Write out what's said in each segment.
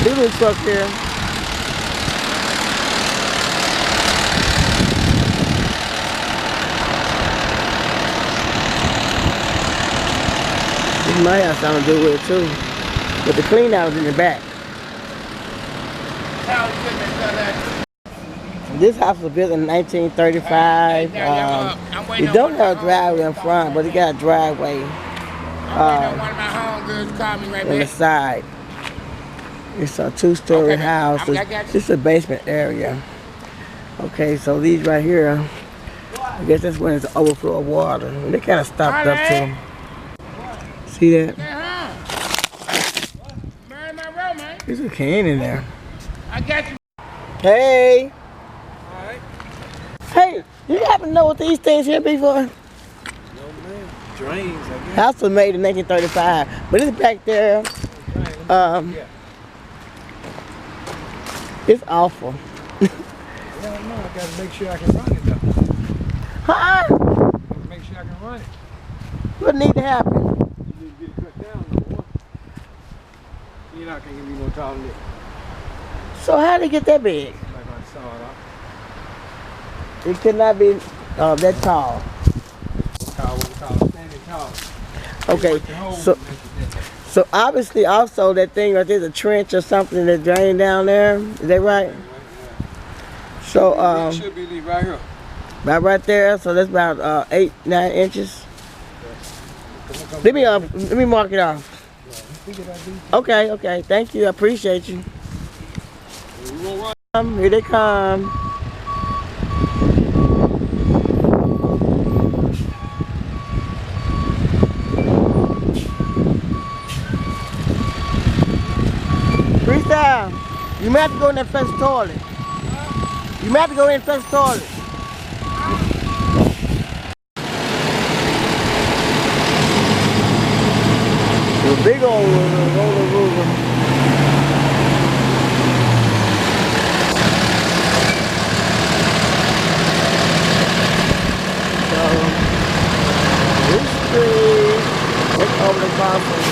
Doodle truck here. This might have something to do with it too. But the clean out is in the back. This house was built in 1935. It don't have a driveway in front, but it got a driveway on the side. It's a two-story house. It's a basement area. Okay, so these right here, I guess that's when it's overflow of water. And they kind of stopped up too. See that? There's a can in there. I got you. Hey. Alright. Hey, you happen to know what these things here be for? No, man. Drains, I guess. House was made in 1935, but it's back there. It's awful. Yeah, no, I gotta make sure I can run it though. Huh? Make sure I can run it. What need to happen? You need to get it cut down no more. You're not gonna give me no taller than it. So how they get that big? Like I saw it off. It could not be that tall. Tall, standing tall. Okay, so obviously also that thing right there's a trench or something that drained down there. Is that right? So it should be right here. about right there. So that's about 8-9 inches. Let me mark it off. Okay. Thank you. I appreciate you. Here they come. Freestyle, you might have to go in that first toilet. You might have to go in first toilet. The big old roller. So, this street, it's over the conference.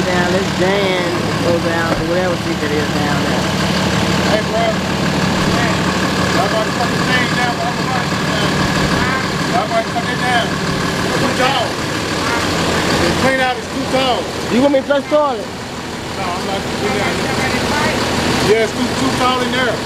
Down this Dan go down to whatever street it is down there. Hey, bro. Man, I'm about to cut this thing down, but I'm about to cut it down. It's too tall. The clean out is too tall. You want me to flush toilet? No, I'm not going to do that. Yeah, it's too tall in there.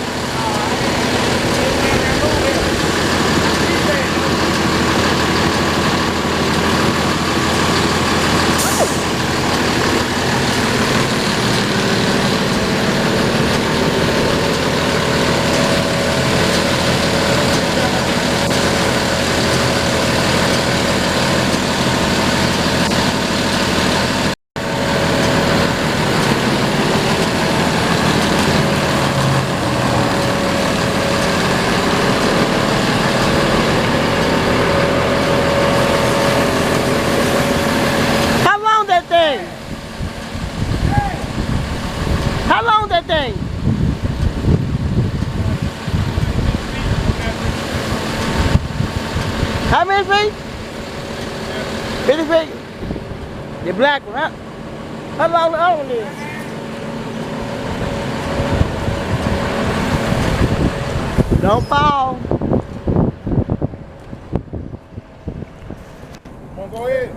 How long that thing? How many feet? 50 feet? The black one, huh? How long the other one is? Don't fall. Come on, go ahead.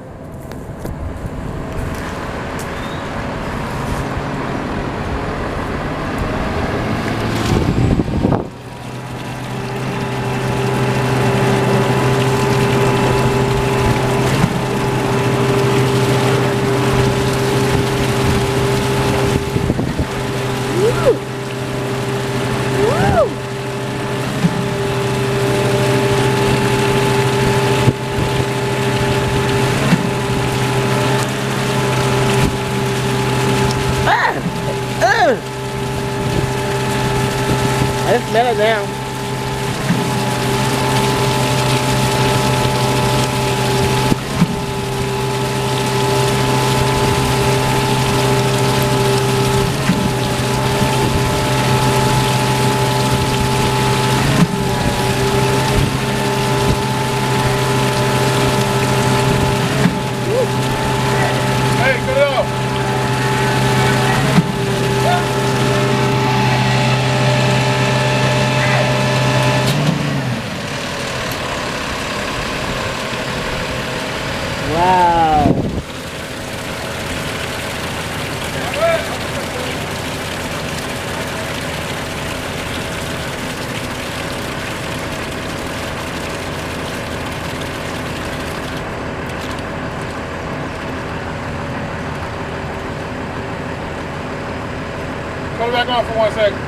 Cut it back on for 1 second.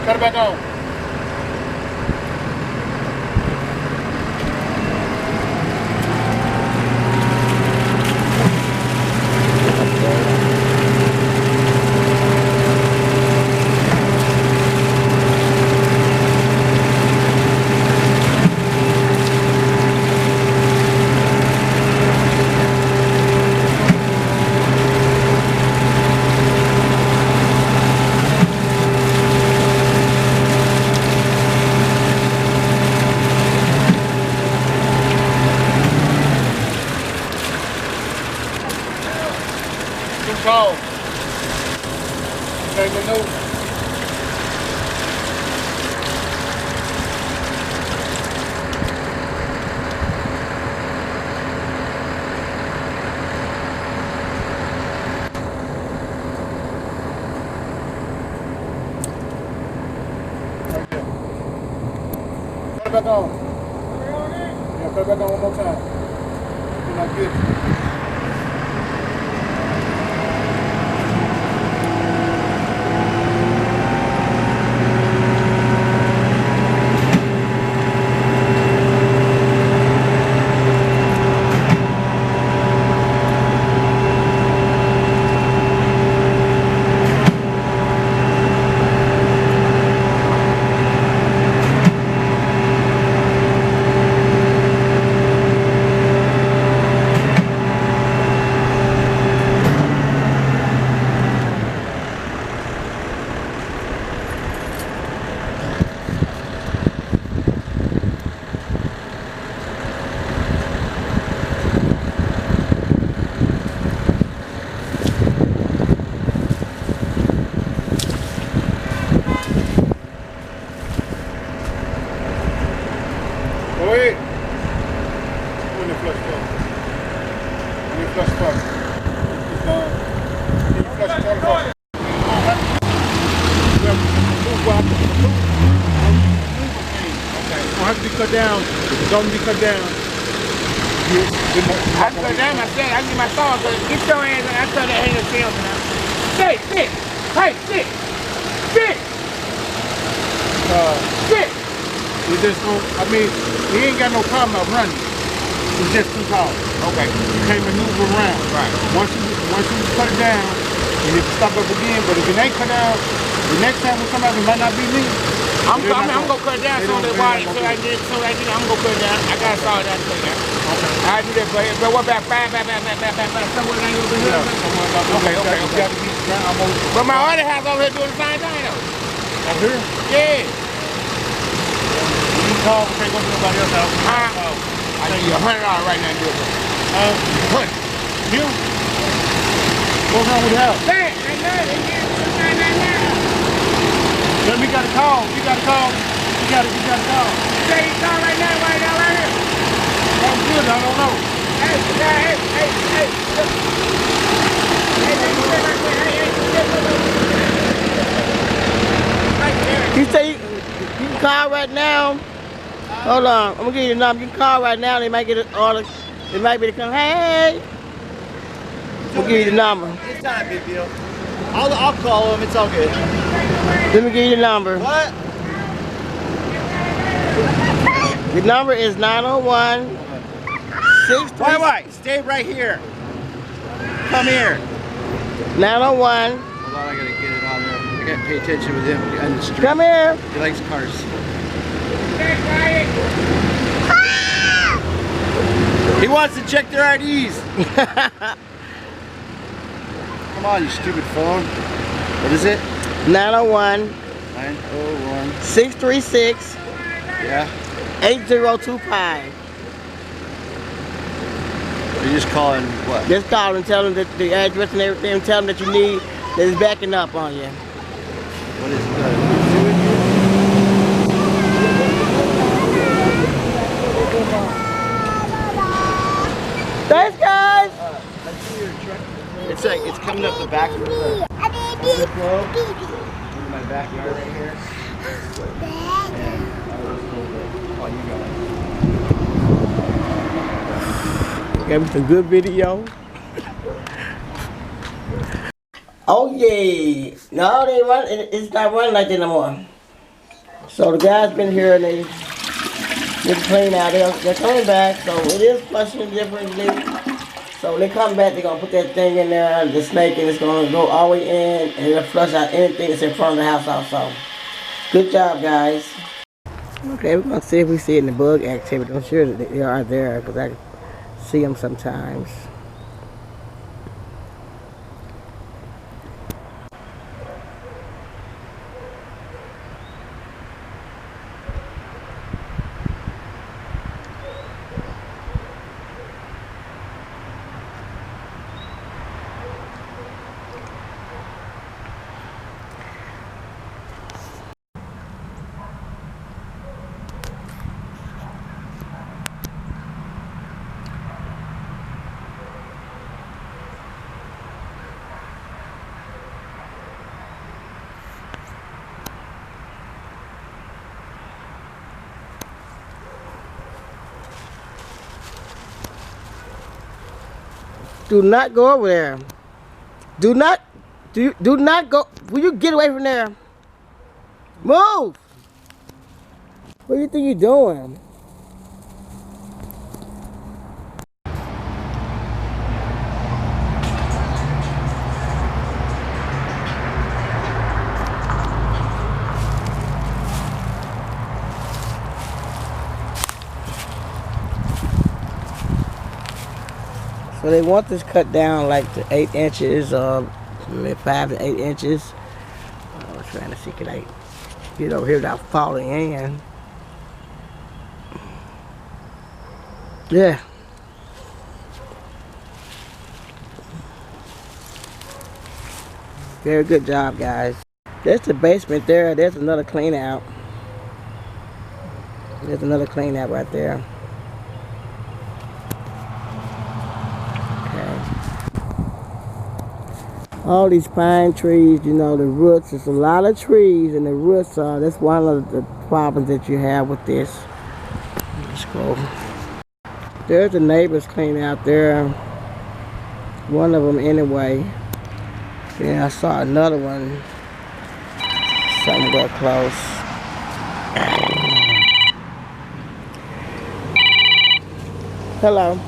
Cut it back on. Cold. Can't maneuver. Cut it back on. Yeah, cut it back on one more time. You're not good. Go ahead. When the flush plug. When the flush plug. It's done. When you flush the toilet plug. Okay. Don't have to be cut down. Don't be cut down. I cut down myself. I need my saw. Get your hands on. I cut that hand of tails now. Sit. Hey, sit. Sit. We just don't, I mean, he ain't got no problem of running. He's just too tall. Okay. You can't maneuver around. Right. Once you cut it down, you need to stop up again. But if it ain't cut down, the next time we come out, it might not be me. I'm gonna cut it down so I get it. I'm gonna cut it down. I got to saw that cut down. Okay. I do that, but what about back, somewhere down over here? Okay. But my other house over here doing the same thing though. Over here? Yeah. You call, we can't go to nobody else's house. I need you $100 right now to do it. You? What's wrong with the house? Hey, Then we got to call. You got to call. You got to call. say you call right here. That's good. I don't know. You say you can call right now. Hold on, I'm gonna give you the number. You can call right now. They might get it all. They might be to come. Hey, we'll give you the number. It's not a big deal. I'll call him. It's all good. Let me give you the number. What? The number is 901 Wait. Stay right here. Come here. 901. Hold on, I gotta get it on there. I gotta pay attention with him on the street. Come here. He likes cars. He wants to check their IDs. Come on, you stupid phone. What is it? 901 901. 636 Yeah. 8025. You're just calling what? Just call and tell them that the address and everything. Tell them that you need that is backing up on you. What is it? Thanks, guys. It's like it's coming up the back of the overflow. In my backyard right here. Oh, you got it. Gave me some good video. Oh yeah. No, they run. It's not running like that no more. So the guys been here and they just clean out. They're coming back. So it is flushing differently. So when they come back, they're gonna put that thing in there, the snake, and it's gonna go all the way in, and it'll flush out anything that's in front of the house also. Good job, guys. Okay, we're gonna see if we see it in the bug activity. I'm sure that they are there because I see them sometimes. Do not go over there. Do not go. Will you get away from there? Move! What do you think you're doing? So they want this cut down like to 8 inches or 5 to 8 inches. I was trying to see could I get over here without falling in. Yeah. Very good job, guys. There's the basement there. There's another clean out. There's another clean out right there. All these pine trees, you know, the roots, there's a lot of trees and the roots are, that's one of the problems that you have with this. Let's go. There's the neighbors clean out there. One of them anyway. Then I saw another one somewhere close. Hello.